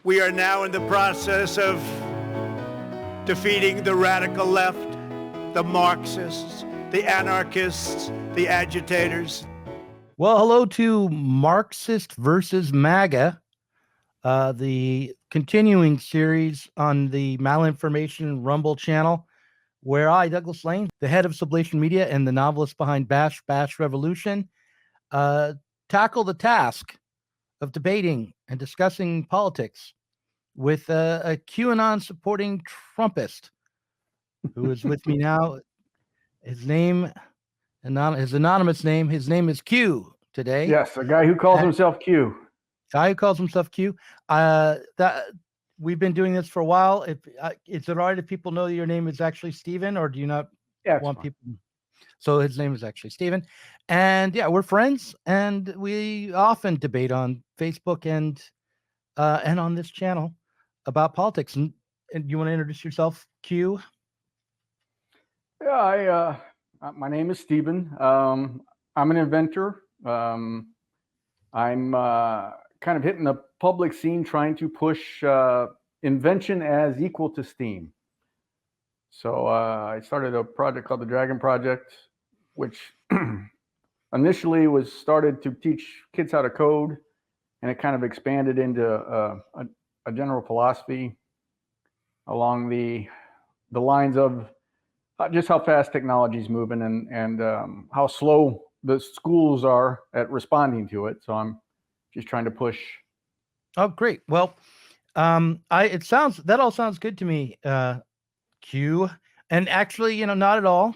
We are now in the process of defeating the radical left, the Marxists, the anarchists, the agitators. Well, hello to Marxist versus MAGA, the continuing series on the Malinformation Rumble channel, where I, Douglas Lain, the head of Sublation Media and the novelist behind Bash Revolution, tackle the task of debating and discussing politics with a QAnon-supporting Trumpist who is with me now. His anonymous name is Q today. Yes, a guy who calls himself Q. That we've been doing this for a while. Is it all right if people know that your name is actually Stephen, or do you not want people? So his name is actually Stephen, and yeah, we're friends, and we often debate on Facebook and on this channel about politics. And you want to introduce yourself, Q? Yeah, my name is Stephen. I'm an inventor. I'm kind of hitting the public scene trying to push invention as equal to STEAM. So I started a project called the Dragon Project, which initially was started to teach kids how to code, and it kind of expanded into a general philosophy along the lines of just how fast technology is moving and how slow the schools are at responding to it. So I'm just trying to push. Oh, great. Well, that all sounds good to me, Q. And actually, not at all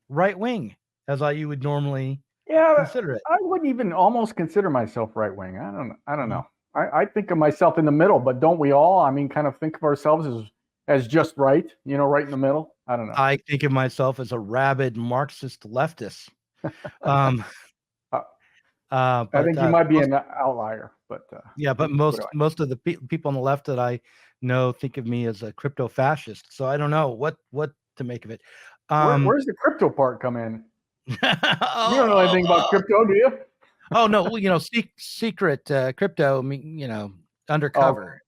right wing as you would normally consider it. I wouldn't even almost consider myself right wing. I don't know. I think of myself in the middle, but don't we all? I mean, kind of think of ourselves as just right, right in the middle. I don't know. I think of myself as a rabid Marxist leftist. I think you might be an outlier, but but most of the people on the left that I know think of me as a crypto fascist. So I don't know what to make of it. Where's the crypto part come in? You don't know anything about crypto, do you? Oh no, well, secret crypto, undercover.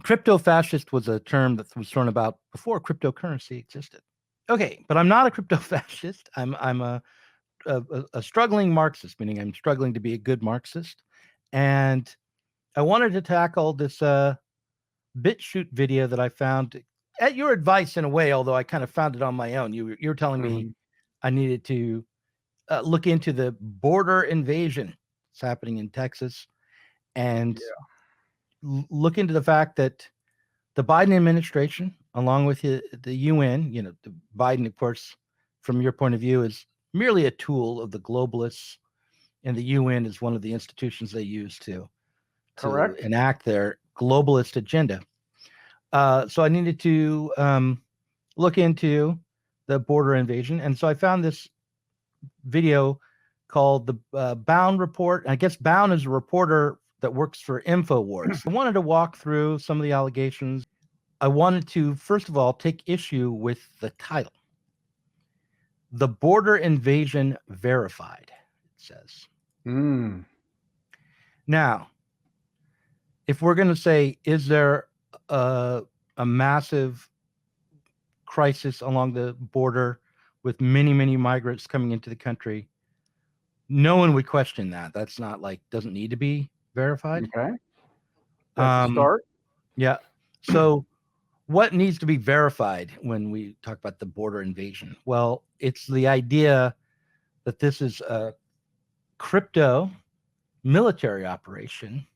Crypto fascist was a term that was thrown about before cryptocurrency existed. Okay, but I'm not a crypto fascist. I'm a struggling Marxist, meaning I'm struggling to be a good Marxist. And I wanted to tackle this BitChute video that I found at your advice in a way, although I kind of found it on my own. You were telling me I needed to look into the border invasion that's happening in Texas and look into the fact that the Biden administration, along with the UN, the Biden, of course, from your point of view, is merely a tool of the globalists, and the UN is one of the institutions they use to enact their globalist agenda. So I needed to look into the border invasion, and so I found this video called the Bound Report. I guess Bound is a reporter that works for Infowars. I wanted to walk through some of the allegations. I wanted to, first of all, take issue with the title. The Border Invasion Verified, it says. Now, if we're going to say, is there a massive crisis along the border with many, many migrants coming into the country, no one would question that. That's not doesn't need to be verified. Okay. That's a start. Yeah. So what needs to be verified when we talk about the border invasion? Well, it's the idea that this is a crypto military operation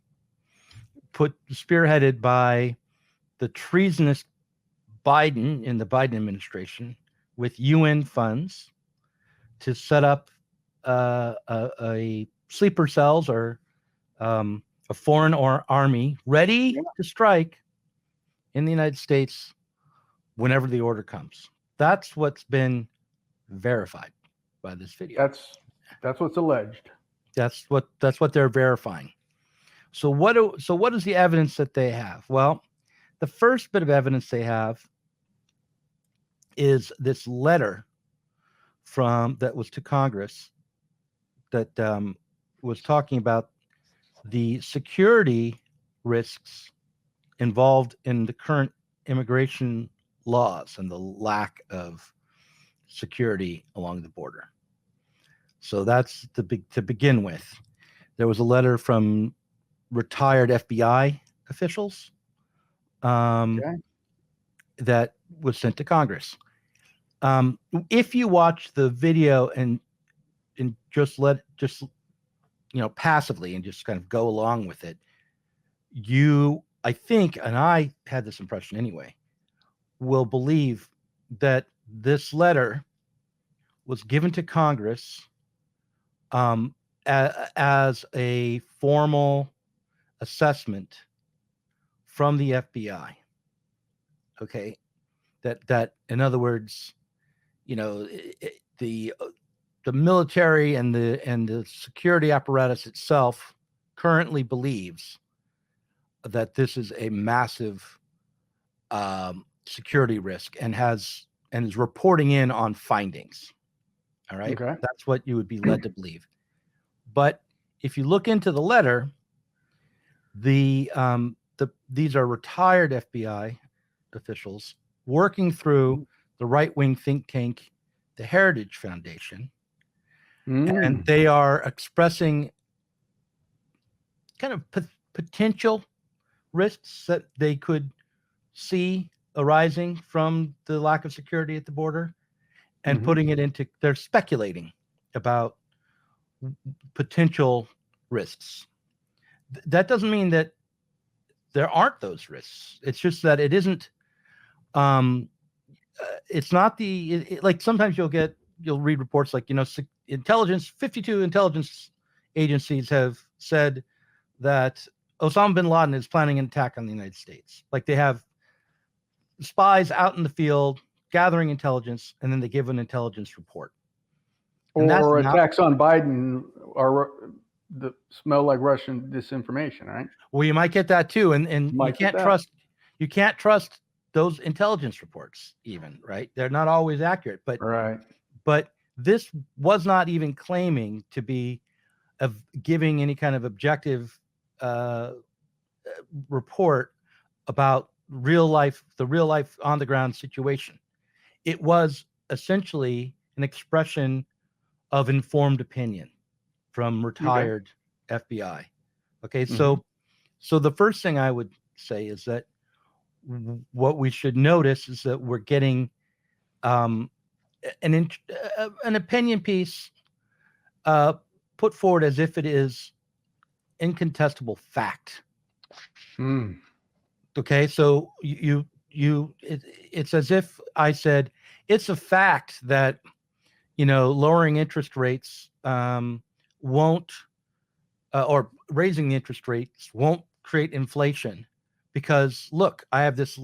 spearheaded by the treasonous Biden in the Biden administration with UN funds to set up a sleeper cells or a foreign army ready to strike in the United States whenever the order comes. That's what's been verified by this video. That's what's alleged. That's what they're verifying. So what is the evidence that they have? Well, the first bit of evidence they have is this letter that was to Congress that was talking about the security risks involved in the current immigration laws and the lack of security along the border. So that's to begin with. There was a letter from retired FBI officials that was sent to Congress. If you watch the video and just passively and just kind of go along with it, I think, and I had this impression anyway, will believe that this letter was given to Congress as a formal assessment from the FBI. Okay, that in other words, the military and the security apparatus itself currently believes that this is a massive security risk and is reporting in on findings. All right, Okay. That's what you would be led to believe. But if you look into the letter, these are retired FBI officials working through the right-wing think tank, the Heritage Foundation, and they are expressing kind of potential risks that they could see arising from the lack of security at the border, and putting it into, they're speculating about potential risks. That doesn't mean that there aren't those risks. It's just that it isn't, it's not like sometimes you'll read reports like, 52 intelligence agencies have said that Osama bin Laden is planning an attack on the United States. Like they have spies out in the field gathering intelligence, and then they give an intelligence report. Or attacks on Biden that smell like Russian disinformation, right? Well, you might get that too, and you can't trust those intelligence reports even, right? They're not always accurate, but this was not even claiming to be giving any kind of objective report about the real life on the ground situation. It was essentially an expression of informed opinion from retired FBI. Okay, so the first thing I would say is that what we should notice is that we're getting an opinion piece put forward as if it is incontestable fact. Okay, so it's as if I said it's a fact that lowering interest rates won't or raising the interest rates won't create inflation, because look, I have this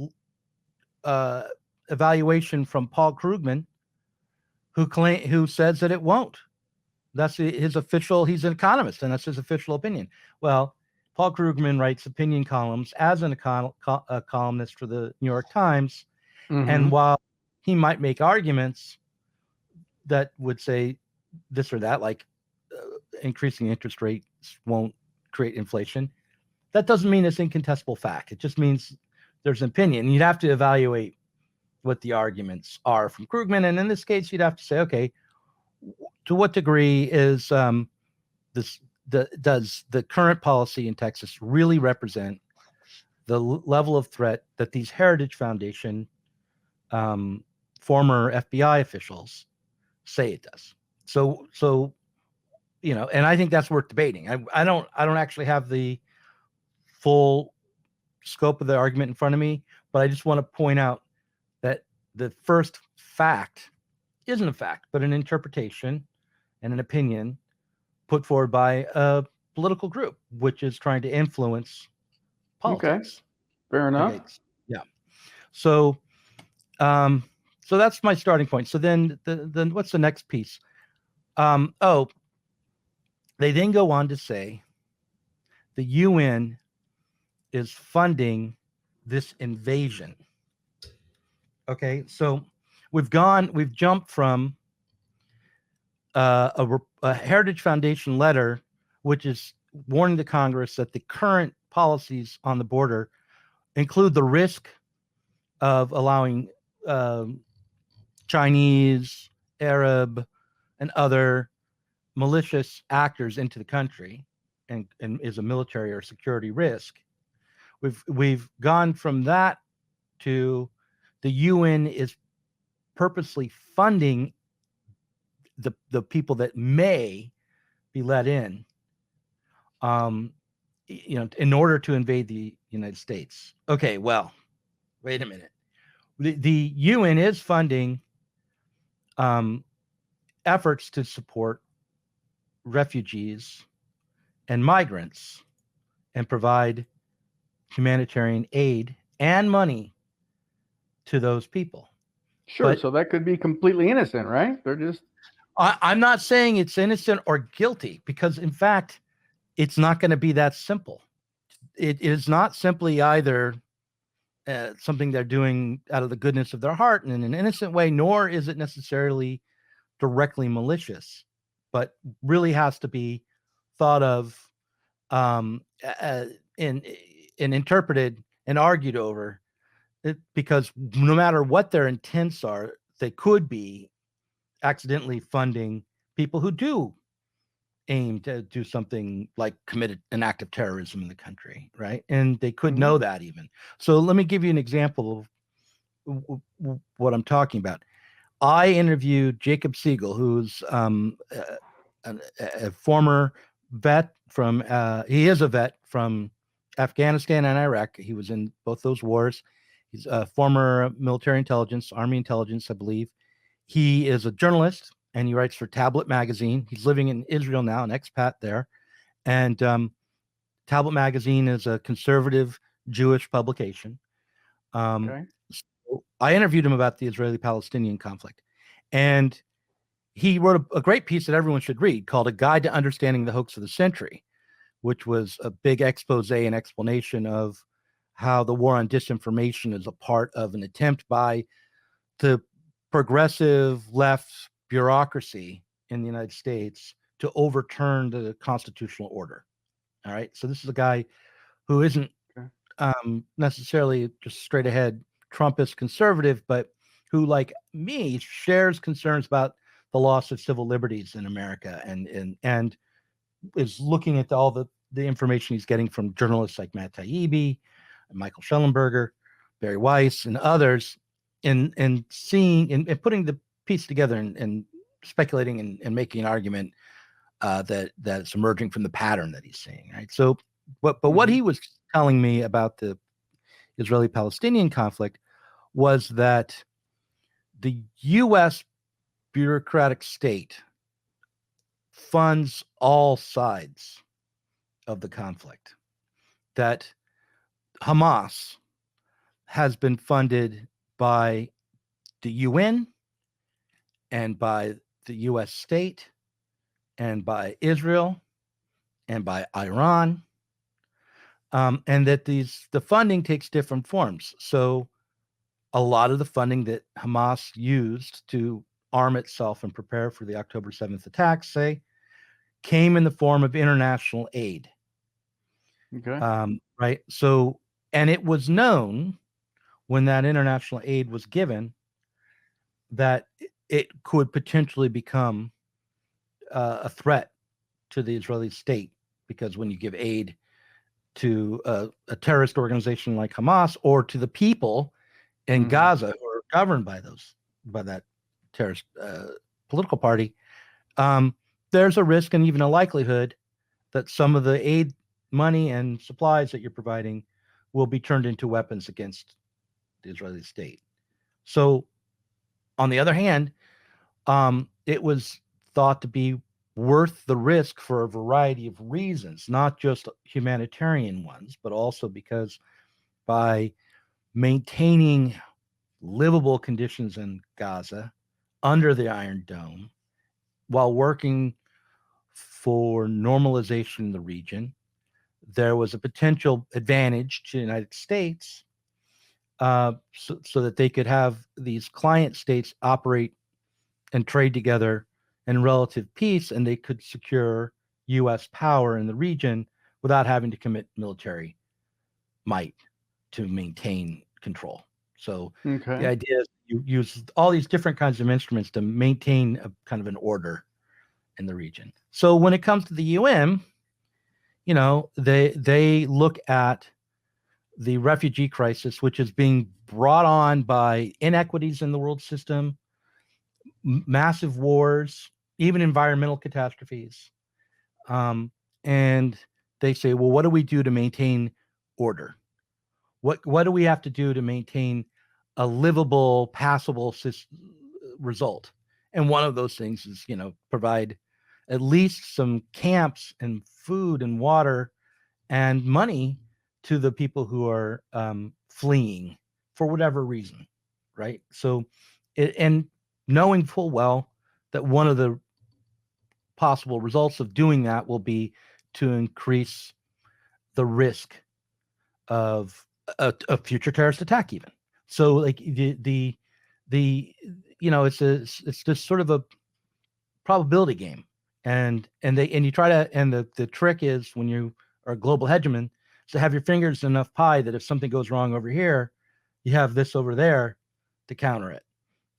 evaluation from Paul Krugman who says that it won't. That's his official. He's an economist, and that's his official opinion. Well, Paul Krugman writes opinion columns as a columnist for the New York Times, and while he might make arguments that would say this or that, like increasing interest rates won't create inflation, that doesn't mean it's incontestable fact. It just means there's an opinion. You'd have to evaluate what the arguments are from Krugman, and in this case, you'd have to say, okay, to what degree is does the current policy in Texas really represent the level of threat that these Heritage Foundation former FBI officials say it does? So and I think that's worth debating. I don't actually have the full scope of the argument in front of me, but I just want to point out that the first fact isn't a fact, but an interpretation and an opinion put forward by a political group, which is trying to influence politics. Okay, fair enough. Okay. Yeah. So that's my starting point. So then what's the next piece? They then go on to say the UN is funding this invasion. Okay, so we've jumped from a Heritage Foundation letter, which is warning the Congress that the current policies on the border include the risk of allowing Chinese, Arab, and other malicious actors into the country, and is a military or security risk. We've gone from that to the UN is purposely funding the people that may be let in, in order to invade the United States. Okay, well, wait a minute. The UN is funding efforts to support refugees and migrants and provide humanitarian aid and money to those people. Sure. But so that could be completely innocent, right? They're just. I'm not saying it's innocent or guilty, because in fact, it's not going to be that simple. It is not simply either something they're doing out of the goodness of their heart and in an innocent way, nor is it necessarily directly malicious, but really has to be thought of and interpreted and argued over, because no matter what their intents are, they could be accidentally funding people who do aim to do something like commit an act of terrorism in the country, right? And they could know that even. So let me give you an example of what I'm talking about. I interviewed Jacob Siegel, who's a former vet from, he is a vet from Afghanistan and Iraq. He was in both those wars. He's a former military intelligence, Army intelligence, I believe. He is a journalist, and he writes for Tablet magazine. He's living in Israel now, an expat there. And Tablet magazine is a conservative Jewish publication. Okay. So I interviewed him about the Israeli-Palestinian conflict. And he wrote a great piece that everyone should read called A Guide to Understanding the Hoax of the Century, which was a big expose and explanation of how the war on disinformation is a part of an attempt by the progressive left bureaucracy in the United States to overturn the constitutional order. All right. So this is a guy who isn't necessarily just straight ahead Trumpist conservative, but who, like me, shares concerns about the loss of civil liberties in America, and is looking at all the information he's getting from journalists like Matt Taibbi, Michael Schellenberger, Barry Weiss, and others, and seeing and putting the piece together and speculating and making an argument that it's emerging from the pattern that he's seeing. Right. So, but what he was telling me about the Israeli-Palestinian conflict was that the U.S. bureaucratic state funds all sides of the conflict. That Hamas has been funded by the UN and by the U.S. state and by Israel and by Iran, and that the funding takes different forms. So a lot of the funding that Hamas used to arm itself and prepare for the October 7th attacks, say, came in the form of international aid. Okay. Right. So, and it was known when that international aid was given that it could potentially become a threat to the Israeli state, because when you give aid to a terrorist organization like Hamas, or to the people in Gaza who are governed by that terrorist political party, there's a risk and even a likelihood that some of the aid money and supplies that you're providing will be turned into weapons against the Israeli state. So, on the other hand, it was thought to be worth the risk for a variety of reasons, not just humanitarian ones, but also because by maintaining livable conditions in Gaza under the Iron Dome, while working for normalization in the region, there was a potential advantage to the United States, so that they could have these client states operate and trade together in relative peace, and they could secure U.S. power in the region without having to commit military might to maintain control. So the idea is you use all these different kinds of instruments to maintain a kind of an order in the region. So when it comes to the UN, you know, they look at the refugee crisis, which is being brought on by inequities in the world system, massive wars, even environmental catastrophes. And they say, well, what do we do to maintain order? What do we have to do to maintain a livable, passable result? And one of those things is, you know, provide at least some camps and food and water and money to the people who are fleeing for whatever reason, right? So, and knowing full well that one of the possible results of doing that will be to increase the risk of a future terrorist attack, even. So, like the you know, it's just sort of a probability game, and you try to, and the trick is when you are a global hegemon, is to have your fingers in enough pie that if something goes wrong over here, you have this over there to counter it.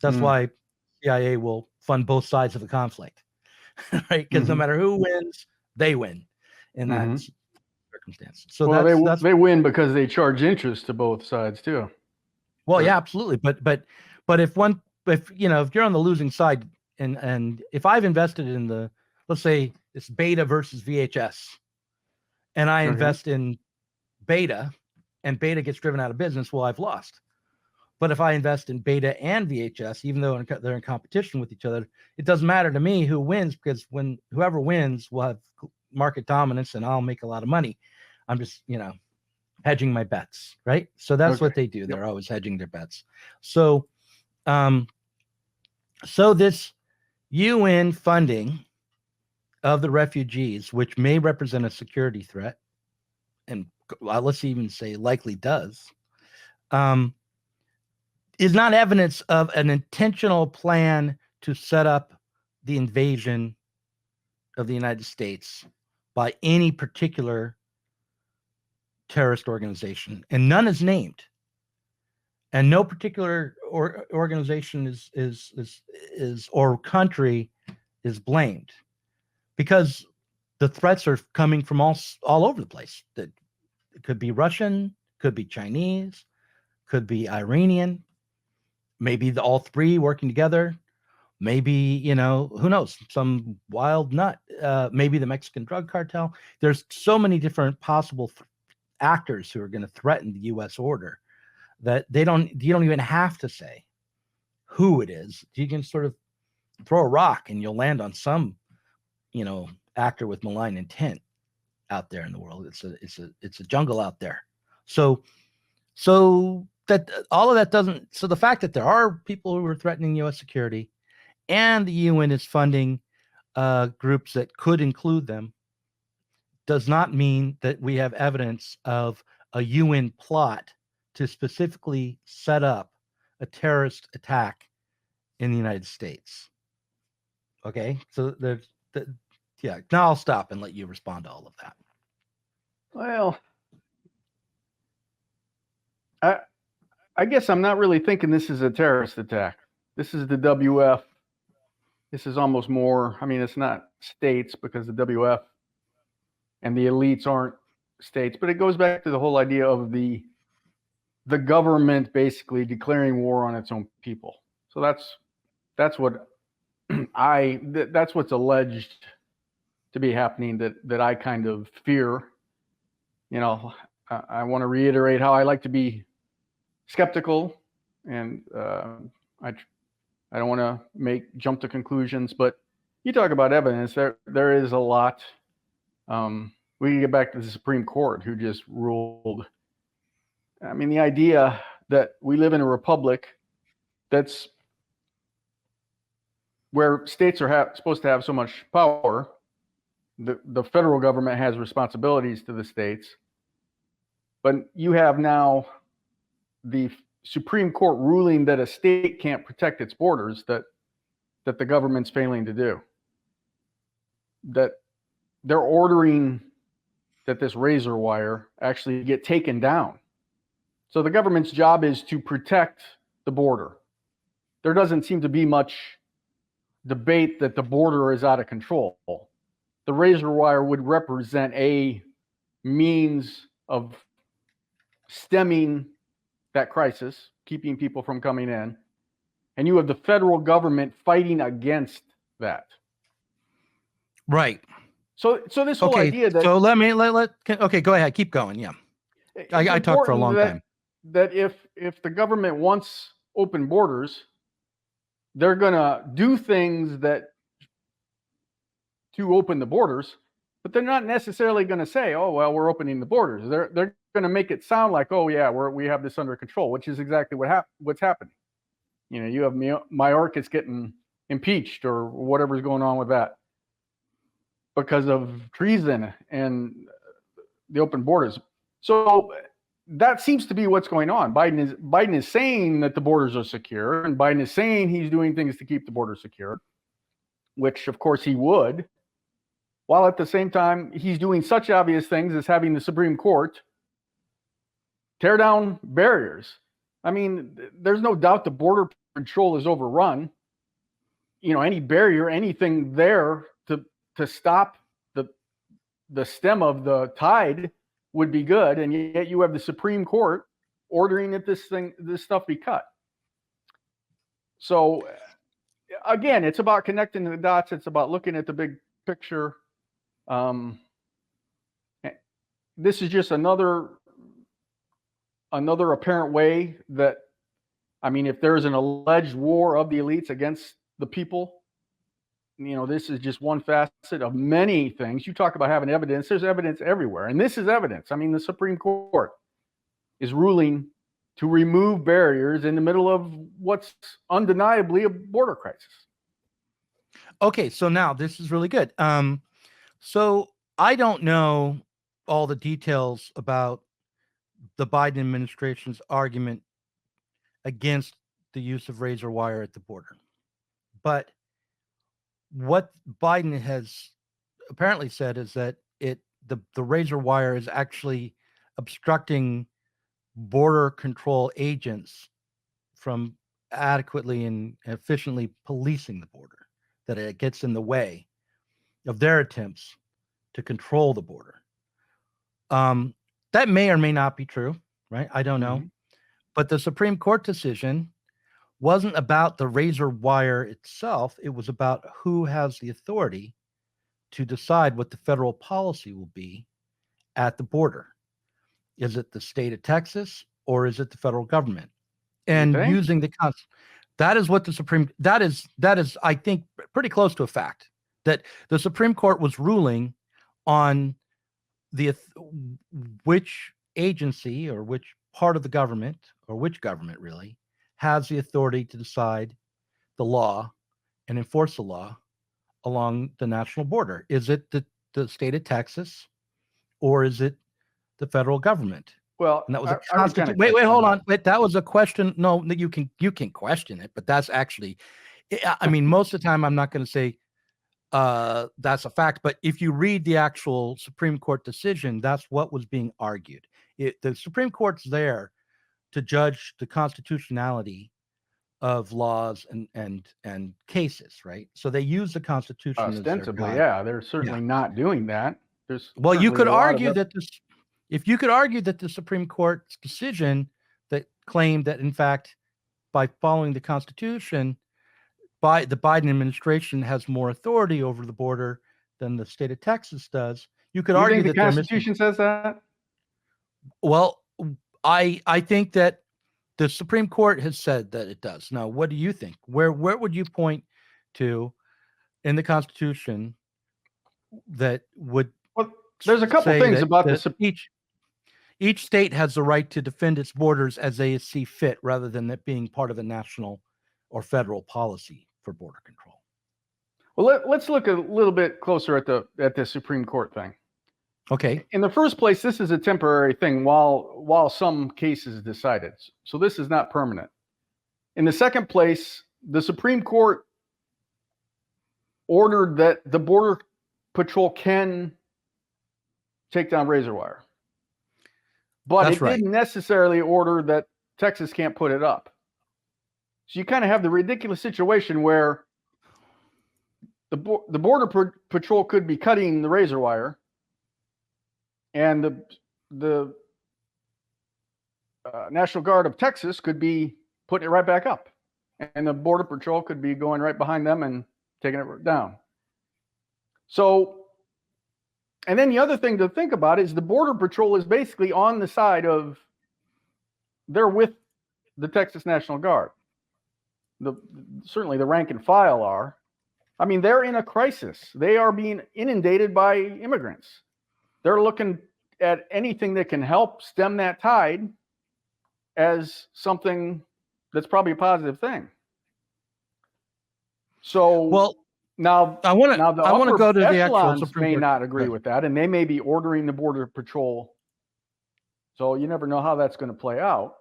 That's why CIA will fund both sides of the conflict, right? Because no matter who wins, they win in that circumstance. So well, they win because they charge interest to both sides too. Well, yeah, absolutely. But if you know, if you're on the losing side, and if I've invested in the, let's say it's Beta versus VHS, and I invest in Beta, and Beta gets driven out of business, well, I've lost. But if I invest in Beta and VHS, even though they're in competition with each other, it doesn't matter to me who wins, because when whoever wins will have market dominance and I'll make a lot of money. I'm just, you know, hedging my bets, right? So that's what they do. They're always hedging their bets. So, so this UN funding of the refugees, which may represent a security threat, and let's even say likely does, is not evidence of an intentional plan to set up the invasion of the United States by any particular terrorist organization, and none is named, and no particular organization is or country is blamed, because the threats are coming from all over the place. That it could be Russian, could be Chinese, could be Iranian, maybe all three working together. Maybe, you know, who knows, some wild nut, maybe the Mexican drug cartel. There's so many different possible actors who are going to threaten the U.S. order that you don't even have to say who it is. You can sort of throw a rock and you'll land on some, you know, actor with malign intent out there in the world. It's a jungle out there. So that all of that doesn't. So the fact that there are people who are threatening U.S. security, and the UN is funding groups that could include them, does not mean that we have evidence of a UN plot to specifically set up a terrorist attack in the United States. Okay, so yeah. Now I'll stop and let you respond to all of that. Well, I guess I'm not really thinking this is a terrorist attack. This is the WF. This is almost more, I mean, it's not states, because the WF and the elites aren't states, but it goes back to the whole idea of the government basically declaring war on its own people. So that's what that's what's alleged to be happening, that I kind of fear. You know, I want to reiterate how I like to be skeptical, and I don't want to jump to conclusions, but you talk about evidence. There is a lot. We can get back to the Supreme Court, who just ruled. I mean, the idea that we live in a republic that's where states are supposed to have so much power. The federal government has responsibilities to the states, but you have now the Supreme Court ruling that a state can't protect its borders, that the government's failing to do. That they're ordering that this razor wire actually get taken down. So the government's job is to protect the border. There doesn't seem to be much debate that the border is out of control. The razor wire would represent a means of stemming that crisis, keeping people from coming in. And you have the federal government fighting against that. Right. So this whole idea that... So okay, go ahead. Keep going. Yeah. I talked for a long time. That if the government wants open borders, they're going to do things to open the borders, but they're not necessarily going to say, oh, well, we're opening the borders. They're going to make it sound like, oh, yeah, we have this under control, which is exactly what's happening. You know, you have Mayorkas getting impeached or whatever's going on with that because of treason and the open borders. So that seems to be what's going on. Biden is saying that the borders are secure, and Biden is saying he's doing things to keep the borders secure, which of course he would, while at the same time he's doing such obvious things as having the Supreme Court tear down barriers. I mean, there's no doubt the border control is overrun. You know, any barrier, anything there to stop the stem of the tide would be good, and yet you have the Supreme Court ordering that this stuff be cut. So again, it's about connecting the dots. It's about looking at the big picture. This is just another apparent way that, I mean, if there's an alleged war of the elites against the people, you know, this is just one facet of many things. You talk about having evidence. There's evidence everywhere. And this is evidence. I mean, the Supreme Court is ruling to remove barriers in the middle of what's undeniably a border crisis. Okay, so now this is really good. So I don't know all the details about the Biden administration's argument against the use of razor wire at the border. But what Biden has apparently said is that the razor wire is actually obstructing border control agents from adequately and efficiently policing the border, that it gets in the way of their attempts to control the border. That may or may not be true, right? I don't know. But the Supreme Court decision wasn't about the razor wire itself. It was about who has the authority to decide what the federal policy will be at the border. Is it the state of Texas or is it the federal government? And using the that is what the Supreme, that is, I think, pretty close to a fact, that the Supreme Court was ruling on which agency or which part of the government, or which government really, has the authority to decide the law and enforce the law along the national border. Is it the state of Texas, or is it the federal government? Well, and that was wait, hold on. Wait, that was a question. No, you can question it, but that's actually, I mean, most of the time I'm not going to say that's a fact, but if you read the actual Supreme Court decision, that's what was being argued. The Supreme Court's there to judge the constitutionality of laws and cases, right? So they use the Constitution ostensibly, yeah. They're certainly not doing that. Well, you could argue that if you could argue that the Supreme Court's decision that claimed that, in fact, by following the Constitution, the Biden administration has more authority over the border than the state of Texas does, you could argue that the Constitution says that. Well, I think that the Supreme Court has said that it does. Now, what do you think? Where would you point to in the Constitution that would? Well, there's a couple things about this. Each state has the right to defend its borders as they see fit, rather than it being part of a national or federal policy for border control. Well, let's look a little bit closer at the Supreme Court thing. Okay. In the first place, this is a temporary thing while some cases decided. So this is not permanent. In the second place, the Supreme Court ordered that the border Patrol can take down razor wire. But That's it right. didn't necessarily order that Texas can't put it up. So you kind of have the ridiculous situation where the Border Patrol could be cutting the razor wire, and the National Guard of Texas could be putting it right back up. And the Border Patrol could be going right behind them and taking it down. So, and then the other thing to think about is the Border Patrol is basically on the side of, they're with the Texas National Guard. Certainly the rank and file are. I mean, they're in a crisis. They are being inundated by immigrants. They're looking at anything that can help stem that tide as something that's probably a positive thing. So, Well, now I want to go to the actual echelons Supreme may Court. not agree with that, and they may be ordering the Border Patrol. So you never know how that's going to play out.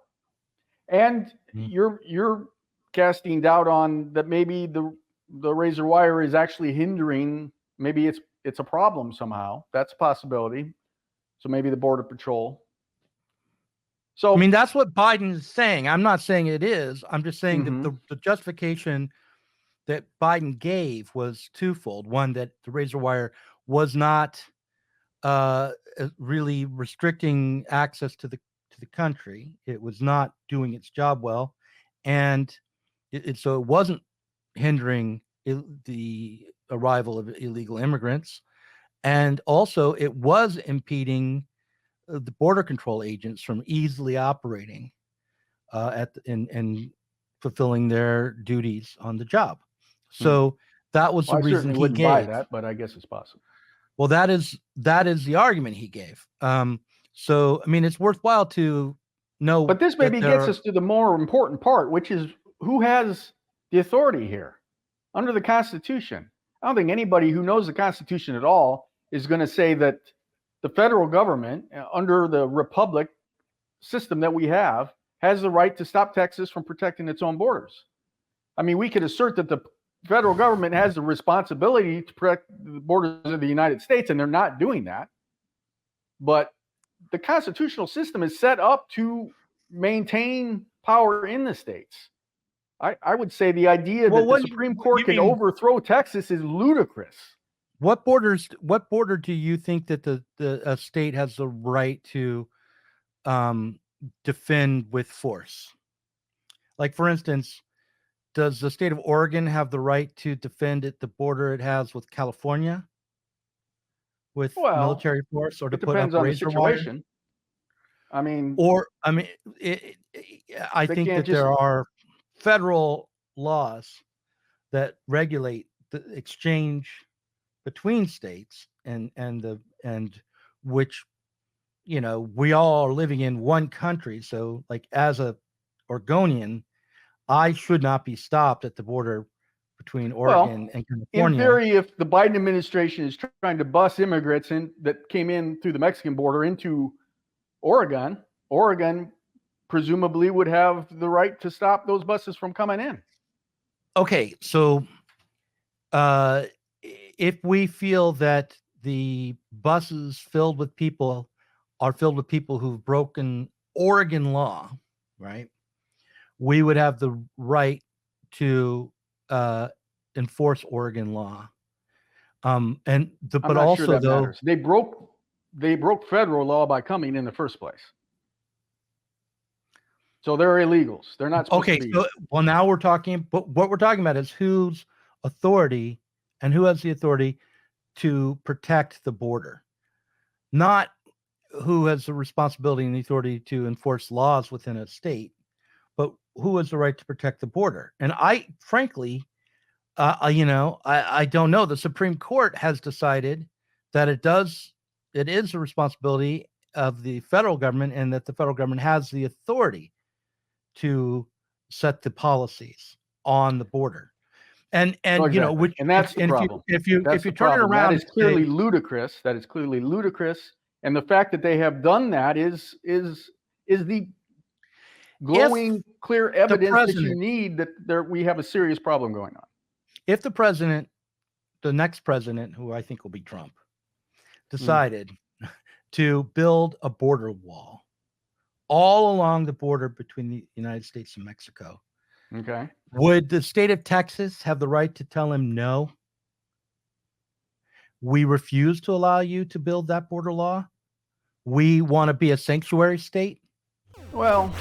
And you're casting doubt on that maybe the razor wire is actually hindering. Maybe it's a problem somehow. That's a possibility. So maybe the Border Patrol. So I mean, that's what Biden is saying. I'm not saying it is. I'm just saying that the justification that Biden gave was twofold. One, that the razor wire was not really restricting access to the country. It was not doing its job well, and so it wasn't hindering the arrival of illegal immigrants, and also it was impeding the border control agents from easily operating and fulfilling their duties on the job. So that was the reason he gave. buy that, but I guess it's possible. Well, that is the argument he gave. So I mean, it's worthwhile to know. But this maybe gets us to the more important part, which is who has the authority here under the Constitution. I don't think anybody who knows the Constitution at all is going to say that the federal government, under the republic system that we have, has the right to stop Texas from protecting its own borders. I mean, we could assert that the federal government has the responsibility to protect the borders of the United States, and they're not doing that. But the constitutional system is set up to maintain power in the states. I would say the idea that the Supreme Court can overthrow Texas is ludicrous. What border do you think that a state has the right to defend with force? Like, for instance, does the state of Oregon have the right to defend the border it has with California with military force, or to put up razor wire? I mean, I think that there are federal laws that regulate the exchange between states, and which, we all are living in one country. So, like, as a Oregonian, I should not be stopped at the border between Oregon and California. In theory, if the Biden administration is trying to bus immigrants that came in through the Mexican border into Oregon presumably would have the right to stop those buses from coming in. Okay, so if we feel that the buses filled with people who've broken Oregon law, right, we would have the right to enforce Oregon law. But also, sure that matters. They broke federal law by coming in the first place. So they're illegals. They're not supposed to be. So, well, now we're talking, but what we're talking about is whose authority and who has the authority to protect the border, not who has the responsibility and the authority to enforce laws within a state, but who has the right to protect the border. And I, frankly, I don't know. The Supreme Court has decided that it is the responsibility of the federal government, and that the federal government has the authority to set the policies on the border. And exactly. And that's the problem. If you turn it around, that is clearly ludicrous. That is clearly ludicrous. And the fact that they have done that is the glowing, clear evidence that you need that we have a serious problem going on. If the president the next president, who I think will be Trump, decided to build a border wall all along the border between the United States and Mexico, Okay. would the state of Texas have the right to tell him, no, we refuse to allow you to build that border law? We want to be a sanctuary state? Well,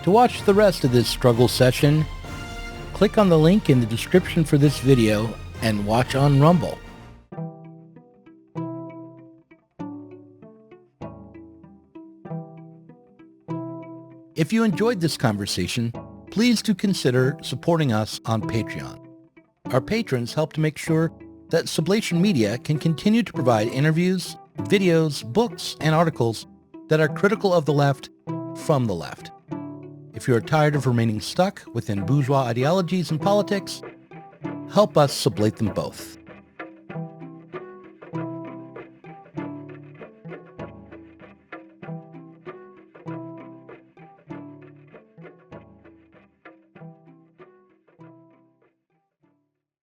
To watch the rest of this struggle session, click on the link in the description for this video and watch on Rumble. If you enjoyed this conversation, please do consider supporting us on Patreon. Our patrons help to make sure that Sublation Media can continue to provide interviews, videos, books, and articles that are critical of the left from the left. If you are tired of remaining stuck within bourgeois ideologies and politics, help us sublate them both.